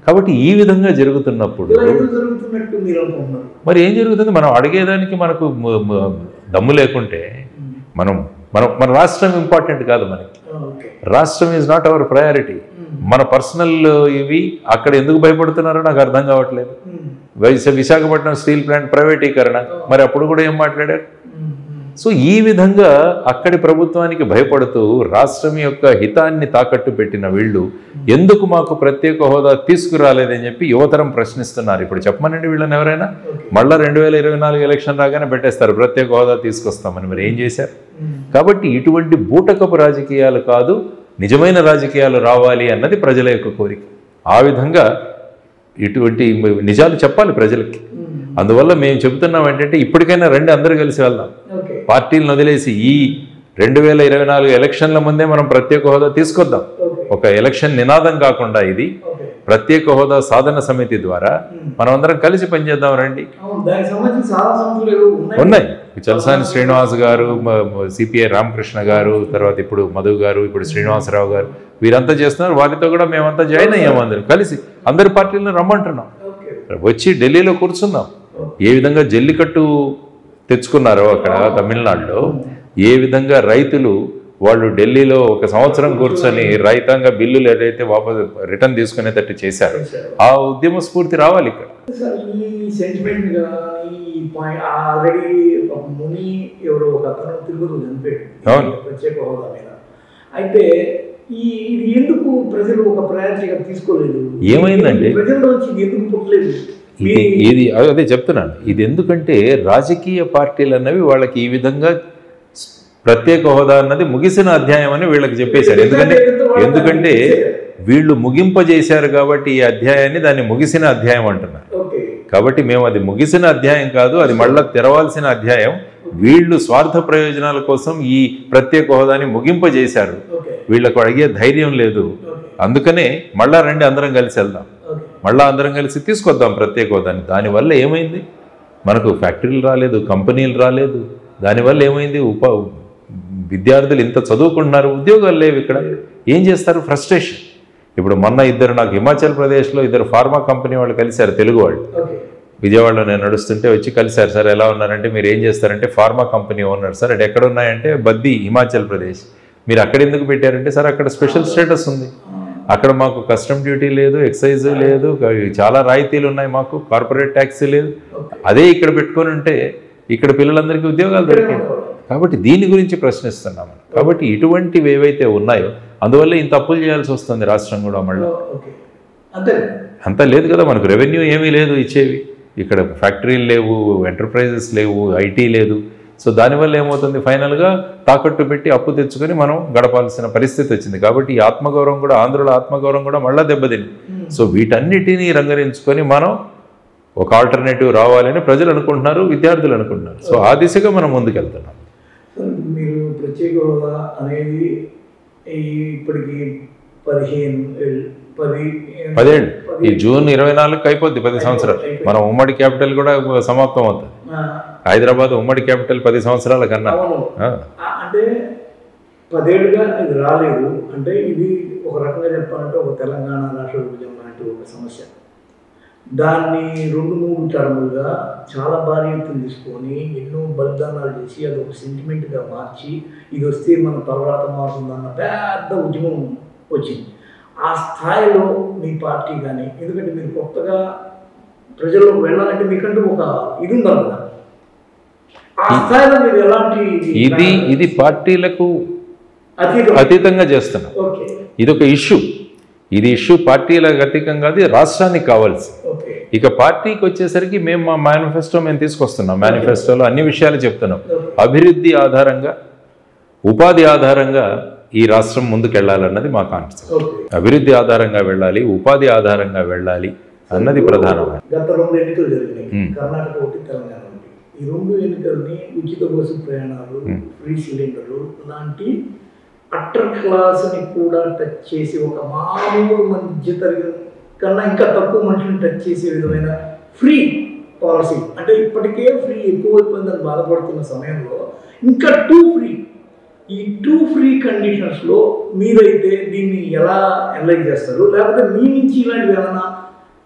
కాబట్టి ఈ విధంగా జరుగుతున్నప్పుడు మరి ఏం జరుగుతుంది? మనం అడిగేదానికి మనకు దమ్ము లేకుంటే మన రాష్ట్రం ఇంపార్టెంట్ కాదు మనకి. రాష్ట్రం ఈజ్ నాట్ అవర్ ప్రయారిటీ. మన పర్సనల్ ఇవి అక్కడ ఎందుకు భయపడుతున్నారో నాకు అర్థం కావట్లేదు. విశాఖపట్నం స్టీల్ ప్లాంట్ ప్రైవేటీకరణ, మరి అప్పుడు కూడా ఏం మాట్లాడారు? సో ఈ విధంగా అక్కడి ప్రభుత్వానికి భయపడుతూ రాష్ట్రం యొక్క హితాన్ని తాకట్టు పెట్టిన వీళ్ళు ఎందుకు మాకు ప్రత్యేక హోదా తీసుకురాలేదని చెప్పి యువతరం ప్రశ్నిస్తున్నారు. ఇప్పుడు చెప్పమనండి వీళ్ళని ఎవరైనా. మళ్ళీ 2024 ఎలక్షన్ రాగానే పెట్టేస్తారు ప్రత్యేక హోదా తీసుకొస్తామని. మరి ఏం చేశారు? కాబట్టి ఇటువంటి బూటకపు రాజకీయాలు కాదు, నిజమైన రాజకీయాలు రావాలి అన్నది ప్రజల యొక్క కోరిక. ఆ విధంగా ఇటువంటి నిజాలు చెప్పాలి ప్రజలకి. అందువల్ల మేము చెబుతున్నాం ఏంటంటే ఇప్పటికైనా రండి అందరూ కలిసి వెళ్దాం. పార్టీలను వదిలేసి ఈ 2024 ఎలక్షన్ల ముందే మనం ప్రత్యేక హోదా తీసుకొద్దాం. ఒక ఎలక్షన్ నినాదం కాకుండా ఇది ప్రత్యేక హోదా సాధన సమితి ద్వారా మనం అందరం కలిసి పనిచేద్దాం రండి. ఉన్నాయి. చలసాని శ్రీనివాస్ గారు, సిపిఐ రామకృష్ణ గారు, తర్వాత ఇప్పుడు మధు గారు, ఇప్పుడు శ్రీనివాసరావు గారు, వీరంతా చేస్తున్నారు. వారితో కూడా మేమంతా జాయిన్ అయ్యాము. అందరం కలిసి అందరి పార్టీలను రమ్మంటున్నాం. వచ్చి ఢిల్లీలో కూర్చుందాం. ఏ విధంగా జల్లికట్టు తెచ్చుకున్నారో అక్కడ తమిళనాడులో, ఏ విధంగా రైతులు వాళ్ళు ఢిల్లీలో 1 సంవత్సరం కూర్చొని రైతాంగ బిల్లులు ఏదైతే వాపసు రిటర్న్ తీసుకునేటట్టు చేశారు, ఆ ఉద్యమ స్ఫూర్తి రావాలి ఇక్కడ. అయితే ఇది ఎందుకు ప్రజలు ఒక ప్రయారిటీగా తీసుకోలేదు? ఏమైందంటే ప్రజల్లోంచి ఎందుకు పుట్టలేదు? ఇది అదే చెప్తున్నాను. ఇది ఎందుకంటే రాజకీయ పార్టీలు అన్నవి వాళ్ళకి ఈ విధంగా ప్రత్యేక హోదా అన్నది ముగిసిన అధ్యాయం అని వీళ్ళకి చెప్పేశారు. ఎందుకంటే వీళ్ళు ముగింపజేశారు కాబట్టి ఈ అధ్యాయాన్ని దాన్ని ముగిసిన అధ్యాయం అంటున్నారు. కాబట్టి మేము అది ముగిసిన అధ్యాయం కాదు, అది మళ్ళా తెరవాల్సిన అధ్యాయం. వీళ్ళు స్వార్థ ప్రయోజనాల కోసం ఈ ప్రత్యేక హోదాని ముగింపజేశారు. వీళ్ళకు అడిగే ధైర్యం లేదు. అందుకనే మళ్ళా రండి అందరం కలిసి వెళ్దాం, మళ్ళా అందరం కలిసి తీసుకొద్దాం ప్రత్యేక హోదాని. దానివల్ల ఏమైంది? మనకు ఫ్యాక్టరీలు రాలేదు, కంపెనీలు రాలేదు. దానివల్ల ఏమైంది? విద్యార్థులు ఇంత చదువుకుంటున్నారు, ఉద్యోగాలు లేవు. ఇక్కడ ఏం చేస్తారు? ఫ్రస్ట్రేషన్. ఇప్పుడు మొన్న నాకు హిమాచల్ ప్రదేశ్లో 2 ఫార్మా కంపెనీ వాళ్ళు కలిశారు, తెలుగు వాళ్ళు. విజయవాడలో నేను నడుస్తుంటే వచ్చి కలిశారు. సార్ ఎలా ఉన్నారంటే, మీరు ఏం చేస్తారంటే ఫార్మా కంపెనీ ఓనర్ సార్. అది ఎక్కడ ఉన్నాయంటే బద్ది, హిమాచల్ ప్రదేశ్. మీరు అక్కడ ఎందుకు పెట్టారంటే, సార్ అక్కడ స్పెషల్ స్టేటస్ ఉంది, అక్కడ మాకు కస్టమ్ డ్యూటీ లేదు, ఎక్సైజ్ లేదు, చాలా రాయితీలు ఉన్నాయి, మాకు కార్పొరేట్ ట్యాక్స్ లేదు. అదే ఇక్కడ పెట్టుకొని ఉంటే ఇక్కడ పిల్లలందరికీ ఉద్యోగాలు దొరికాయి. కాబట్టి దీని గురించి ప్రశ్నిస్తున్నాము. కాబట్టి ఇటువంటివి ఏవైతే ఉన్నాయో అందువల్ల ఇంత అప్పులు చేయాల్సి వస్తుంది రాష్ట్రం కూడా. మళ్ళీ అంత లేదు కదా, మనకు రెవెన్యూ ఏమీ లేదు ఇచ్చేవి. ఇక్కడ ఫ్యాక్టరీలు లేవు, ఎంటర్ప్రైజెస్ లేవు, ఐటీ లేదు. సో దానివల్ల ఏమవుతుంది? ఫైనల్గా తాకట్టు పెట్టి అప్పు తెచ్చుకొని మనం గడపాల్సిన పరిస్థితి వచ్చింది. కాబట్టి ఈ ఆత్మగౌరవం కూడా, ఆంధ్రుల ఆత్మగౌరవం కూడా మళ్ళీ దెబ్బతింది. సో వీటన్నిటినీ రంగరించుకొని మనం ఒక ఆల్టర్నేటివ్ రావాలని ప్రజలు అనుకుంటున్నారు, విద్యార్థులు అనుకుంటున్నారు. సో ఆ దిశగా మనం ముందుకెళ్తున్నాం. మీరు ప్రత్యేక హోదా అనేది ఇప్పటికి 10 ఈ జూన్ 24కి అయిపోద్ది 10 సంవత్సరాలు. మనం ఉమ్మడి క్యాపిటల్ కూడా సమాప్తం అవుతుంది. హైదరాబాద్ ఉమ్మడి క్యాపిటల్ 10 సంవత్సరాల కన్నా. అంటే 10 ఏళ్ళుగా ఇది రాలేదు. అంటే ఇది ఒక రకంగా చెప్పాలంటే ఒక తెలంగాణ రాష్ట్ర విభజన లాంటి ఒక సమస్య. దాన్ని 2-3 టర్ములుగా చాలా భారీ ఎత్తున తీసుకొని ఎన్నో బలిదానాలు చేసి అది ఒక సెంటిమెంట్గా మార్చి ఇది వస్తే మన తర్వాత మారుతుందన్న పెద్ద ఉద్యమం వచ్చింది. ఆ స్థాయిలో మీ పార్టీ కానీ, ఎందుకంటే మీరు కొత్తగా ప్రజల్లోకి వెళ్ళాలంటే మీకంటూ ఒక ఇది ఉండాలి కదా, ఆ స్థాయిలో మీరు ఎలాంటి ఇది పార్టీలకు అతీతంగా చేస్తున్నాం. ఇది ఒక ఇష్యూ. ఇది ఇష్యూ పార్టీలకు అతీతంగా కాదు, రాష్ట్రానికి కావాల్సి. ఇక పార్టీకి వచ్చేసరికి మేము మా మేనిఫెస్టో మేము తీసుకొస్తున్నాం. మేనిఫెస్టోలో అన్ని విషయాలు చెప్తున్నాం. అభివృద్ధి ఆధారంగా, ఉపాధి ఆధారంగా ఈ రాష్ట్రం ముందుకెళ్లాలన్నది మా కాన్సెప్ట్. అభివృద్ధి ఆధారంగా వెళ్ళాలి, ఉపాధి ఆధారంగా వెళ్ళాలి అన్నది ప్రధానమైన. గత 2 ఎన్నికలు జరిగినాయి, కర్ణాటక ఒకటి, తెలంగాణ ఒకటి. ఈ 2 ఎన్నికల్ని ఉచిత బస్సు ప్రయాణాలు, ఫ్రీ సిలిండర్లు లాంటి అట్టర్ క్లాస్ని కూడా టచ్ చేసి ఒక మామూలు మధ్య తరగతి కన్నా ఇంకా తక్కువ మనుషులను టచ్ చేసే విధమైన ఫ్రీ పాలసీ. అంటే ఇప్పటికే ఫ్రీ ఎక్కువైపోయిందని బాధపడుతున్న సమయంలో ఇంకా 2 ఫ్రీ, ఈ 2 ఫ్రీ కండిషన్స్లో మీరైతే దీన్ని ఎలా అనలైజ్ చేస్తారు? లేకపోతే మీ నుంచి ఇలాంటివి ఏమైనా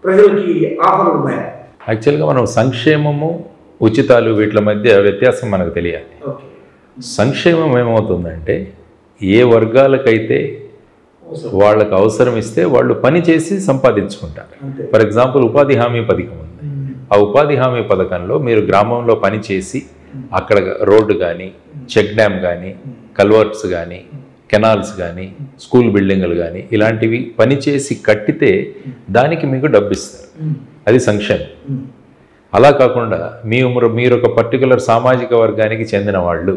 ప్రజలకి ఆఫర్లు ఉన్నాయా? యాక్చువల్గా మనం సంక్షేమము ఉచితాలు వీటి మధ్య వ్యత్యాసం మనకు తెలియాలి. ఓకే. సంక్షేమం ఏమవుతుందంటే ఏ వర్గాలకైతే వాళ్ళకు అవసరం ఇస్తే వాళ్ళు పని చేసి సంపాదించుకుంటారు. ఫర్ ఎగ్జాంపుల్ ఉపాధి హామీ పథకం ఉంది. ఆ ఉపాధి హామీ పథకంలో మీరు గ్రామంలో పని చేసి అక్కడ రోడ్డు కానీ, చెక్ డ్యామ్ కానీ, కల్వర్ట్స్ కానీ, కెనాల్స్ కానీ, స్కూల్ బిల్డింగులు కానీ ఇలాంటివి పని చేసి కట్టితే దానికి మీకు డబ్బు ఇస్తారు. అది సంక్షేమం. అలా కాకుండా మీరు ఒక పర్టికులర్ సామాజిక వర్గానికి చెందిన వాళ్ళు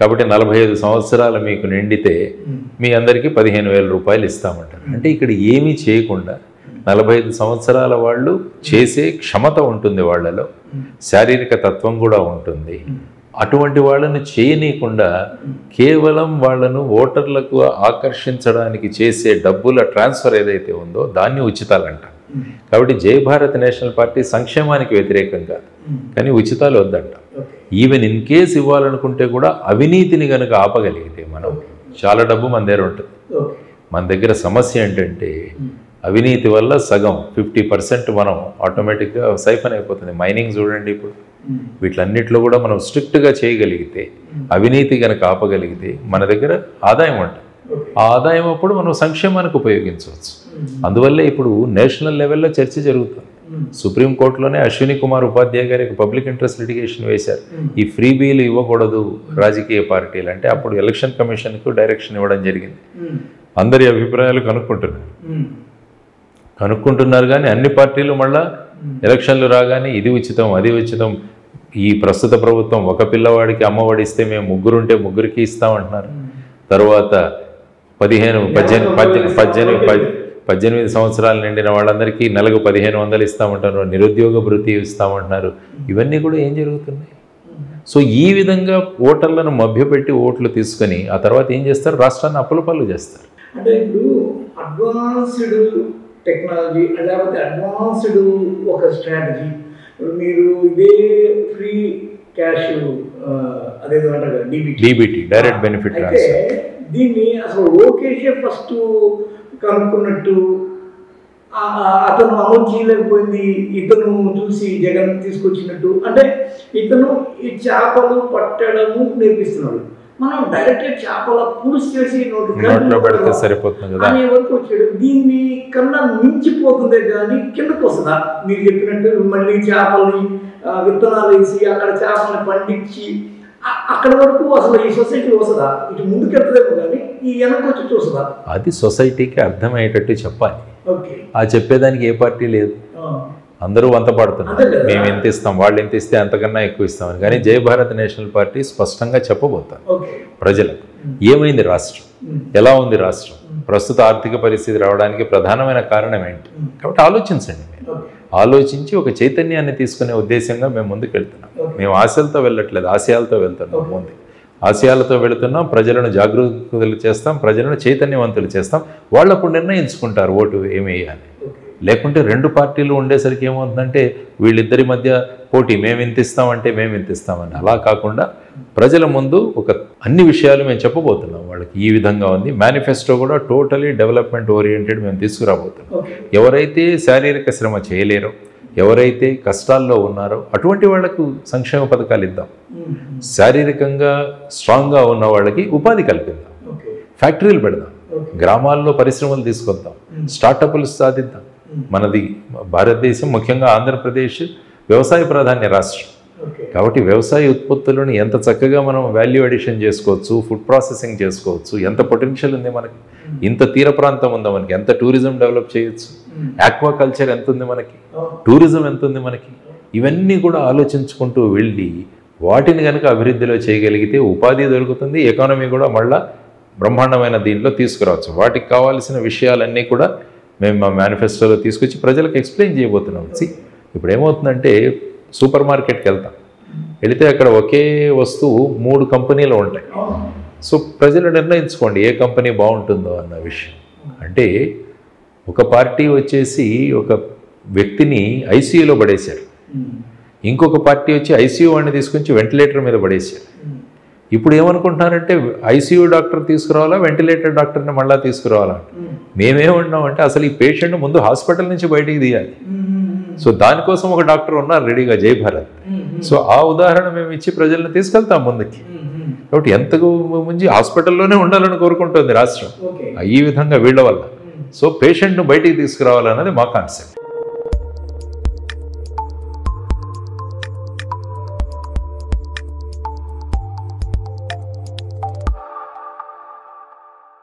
కాబట్టి 45 సంవత్సరాలు మీకు నిండితే మీ అందరికీ 15,000 రూపాయలు ఇస్తామంటారు. అంటే ఇక్కడ ఏమీ చేయకుండా 45 సంవత్సరాల వాళ్ళు చేసే క్షమత ఉంటుంది, వాళ్ళలో శారీరక తత్వం కూడా ఉంటుంది. అటువంటి వాళ్ళను చేయనీయకుండా కేవలం వాళ్ళను ఓటర్లకు ఆకర్షించడానికి చేసే డబ్బుల ట్రాన్స్ఫర్ ఏదైతే ఉందో దాన్ని ఉచితాలంట. కాబట్టి జై భారత్ నేషనల్ పార్టీ సంక్షేమానికి వ్యతిరేకం కాదు, కానీ ఉచితాలు వద్దంట. ఈవెన్ ఇన్ కేస్ ఇవ్వాలనుకుంటే కూడా అవినీతిని కనుక ఆపగలిగితే మనం చాలా డబ్బు మన దగ్గర ఉంటుంది. మన దగ్గర సమస్య ఏంటంటే అవినీతి వల్ల సగం 50% మనం ఆటోమేటిక్గా సైఫన్ అయిపోతుంది. మైనింగ్ చూడండి, ఇప్పుడు వీటిలన్నిటిలో కూడా మనం స్ట్రిక్ట్గా చేయగలిగితే, అవినీతి కనుక ఆపగలిగితే మన దగ్గర ఆదాయం ఉంటుంది. ఆ ఆదాయం అప్పుడు మనం సంక్షేమానికి ఉపయోగించవచ్చు. అందువల్లే ఇప్పుడు నేషనల్ లెవెల్లో చర్చ జరుగుతుంది. సుప్రీంకోర్టులోనే అశ్విని కుమార్ ఉపాధ్యాయ గారికి పబ్లిక్ ఇంట్రెస్ట్ లిటిగేషన్ వేశారు. ఈ ఫ్రీ బీలు ఇవ్వకూడదు రాజకీయ పార్టీలు అంటే. అప్పుడు ఎలక్షన్ కమిషన్కు డైరెక్షన్ ఇవ్వడం జరిగింది. అందరి అభిప్రాయాలు కనుక్కుంటున్నారు కానీ అన్ని పార్టీలు మళ్ళా ఎలక్షన్లు రాగానే ఇది ఉచితం అది ఉచితం. ఈ ప్రస్తుత ప్రభుత్వం ఒక పిల్లవాడికి అమ్మఒడి ఇస్తే మేము ముగ్గురుంటే ముగ్గురికి ఇస్తామంటున్నారు. తర్వాత 18 సంవత్సరాలు నిండిన వాళ్ళందరికీ నెలకు 1,500 ఇస్తామంటారు. నిరుద్యోగ భృతి ఇస్తామంటున్నారు. ఇవన్నీ కూడా ఏం జరుగుతున్నాయి? సో ఈ విధంగా ఓటర్లను మభ్యపెట్టి ఓట్లు తీసుకొని ఆ తర్వాత ఏం చేస్తారు? రాష్ట్రాన్ని అప్పులపాలు చేస్తారు. అంటే ఇప్పుడు అడ్వాన్స్డ్ టెక్నాలజీ లేకపోతే అడ్వాన్స్డ్ ఒక స్ట్రాటజీ, మీరు ఇదే ఫ్రీ క్యాష్ అదేదో అంటారు డీబీటీ, డైరెక్ట్ బెనిఫిట్ ట్రాన్స్ఫర్. దీన్ని అసలు లోకేషే ఫస్ట్ కనుక్కున్నట్టు అతను అమలు చేయలేకపోయింది, ఇతను చూసి జగన్ తీసుకొచ్చినట్టు. అంటే ఇతను ఈ చేపలు పట్టడము నేర్పిస్తున్నాడు, మనం డైరెక్ట్గా చేపల పులుసు చేసి నోట్లో పెడితే సరిపోతుంది కదా అనే వరకు వచ్చాడు. దీన్ని కన్నా మించిపోతుందే కానీ కిందకు వస్తుందా? మీరు చెప్పినట్టు మళ్ళీ చేపల్ని విత్తనాలు వేసి అక్కడ చేపల్ని పండించి అక్కడ వరకు అసలు ఈ సొసైటీ వస్తుందా? ఇటు ముందుకెళ్తలేము కానీ ఈ వెనక్కి వచ్చి చూస్తుందా? అది సొసైటీకి అర్థమయ్యేటట్టు చెప్పాలి. ఓకే. ఆ చెప్పేదానికి ఏ పార్టీ లేదు, అందరూ వంత పడుతున్నారు. మేము ఎంత ఇస్తాం, వాళ్ళు ఎంత ఇస్తే అంతకన్నా ఎక్కువ ఇస్తామని. కానీ జై భారత్ నేషనల్ పార్టీ స్పష్టంగా చెప్పబోతారు ప్రజలకు ఏమైంది రాష్ట్రం, ఎలా ఉంది రాష్ట్రం, ప్రస్తుత ఆర్థిక పరిస్థితి రావడానికి ప్రధానమైన కారణం ఏంటి. కాబట్టి ఆలోచించండి. మీరు ఆలోచించి ఒక చైతన్యాన్ని తీసుకునే ఉద్దేశంగా మేము ముందుకు వెళ్తున్నాం. మేము ఆశలతో వెళ్ళట్లేదు, ఆశయాలతో వెళ్తున్నాం. ముందు ఆశయాలతో వెళుతున్నాం. ప్రజలను జాగృతులు చేస్తాం, ప్రజలను చైతన్యవంతులు చేస్తాం. వాళ్ళు అప్పుడు నిర్ణయించుకుంటారు ఓటు ఏమి వేయాలి. లేకుంటే రెండు పార్టీలు ఉండేసరికి ఏమవుతుందంటే వీళ్ళిద్దరి మధ్య పోటీ, మేము ఇంత ఇస్తామంటే మేము ఇంత ఇస్తామని. అలా కాకుండా ప్రజల ముందు అన్ని విషయాలు మేము చెప్పబోతున్నాం. వాళ్ళకి ఈ విధంగా ఉంది. మేనిఫెస్టో కూడా టోటలీ డెవలప్మెంట్ ఓరియంటెడ్ మేము తీసుకురాబోతున్నాం. ఎవరైతే శారీరక శ్రమ చేయలేరో, ఎవరైతే కష్టాల్లో ఉన్నారో అటువంటి వాళ్లకు సంక్షేమ పథకాలు ఇద్దాం. శారీరకంగా స్ట్రాంగ్గా ఉన్న వాళ్ళకి ఉపాధి కల్పిద్దాం, ఫ్యాక్టరీలు పెడదాం, గ్రామాల్లో పరిశ్రమలు తీసుకొద్దాం, స్టార్టప్లు సాధిద్దాం. మనది భారతదేశం, ముఖ్యంగా ఆంధ్రప్రదేశ్ వ్యవసాయ ప్రాధాన్య రాష్ట్రం. కాబట్టి వ్యవసాయ ఉత్పత్తులను ఎంత చక్కగా మనం వాల్యూ అడిషన్ చేసుకోవచ్చు, ఫుడ్ ప్రాసెసింగ్ చేసుకోవచ్చు, ఎంత పొటెన్షియల్ ఉంది మనకి. ఇంత తీర ప్రాంతం ఉందా మనకి, ఎంత టూరిజం డెవలప్ చేయొచ్చు, ఆక్వాకల్చర్ ఎంత ఉంది మనకి, టూరిజం ఎంత ఉంది మనకి. ఇవన్నీ కూడా ఆలోచించుకుంటూ వెళ్ళి వాటిని కనుక అభివృద్ధిలో చేయగలిగితే ఉపాధి దొరుకుతుంది, ఎకానమీ కూడా మళ్ళా బ్రహ్మాండమైన దీంట్లో తీసుకురావచ్చు. వాటికి కావాల్సిన విషయాలన్నీ కూడా మేము మా మేనిఫెస్టోలో తీసుకొచ్చి ప్రజలకు ఎక్స్ప్లెయిన్ చేయబోతున్నాం. ఇప్పుడు ఏమవుతుందంటే సూపర్ మార్కెట్కి వెళితే అక్కడ ఒకే వస్తువు 3 కంపెనీలు ఉంటాయి. సో ప్రజలు నిర్ణయించుకోండి ఏ కంపెనీ బాగుంటుందో అన్న విషయం. అంటే ఒక పార్టీ వచ్చేసి ఒక వ్యక్తిని ఐసీయూలో పడేశారు, ఇంకొక పార్టీ వచ్చి ఐసీయూ వాడిని తీసుకొచ్చి వెంటిలేటర్ మీద పడేశారు. ఇప్పుడు ఏమనుకుంటున్నారంటే ఐసీయూ డాక్టర్ తీసుకురావాలా, వెంటిలేటర్ డాక్టర్ని మళ్ళీ తీసుకురావాలా. మేమేమన్నామంటే అసలు ఈ పేషెంట్ ముందు హాస్పిటల్ నుంచి బయటికి తీయాలి. సో దానికోసం ఒక డాక్టర్ ఉన్నారు రెడీగా, జై భారత్. సో ఆ ఉదాహరణ మేము ఇచ్చి ప్రజలను తీసుకెళ్తాం ముందుకి. కాబట్టి ఎంతకు ముందు హాస్పిటల్లోనే ఉండాలని కోరుకుంటుంది రాష్ట్రం ఈ విధంగా వీళ్ళ వల్ల. సో పేషెంట్ను బయటికి తీసుకురావాలన్నది మా కాన్సెప్ట్.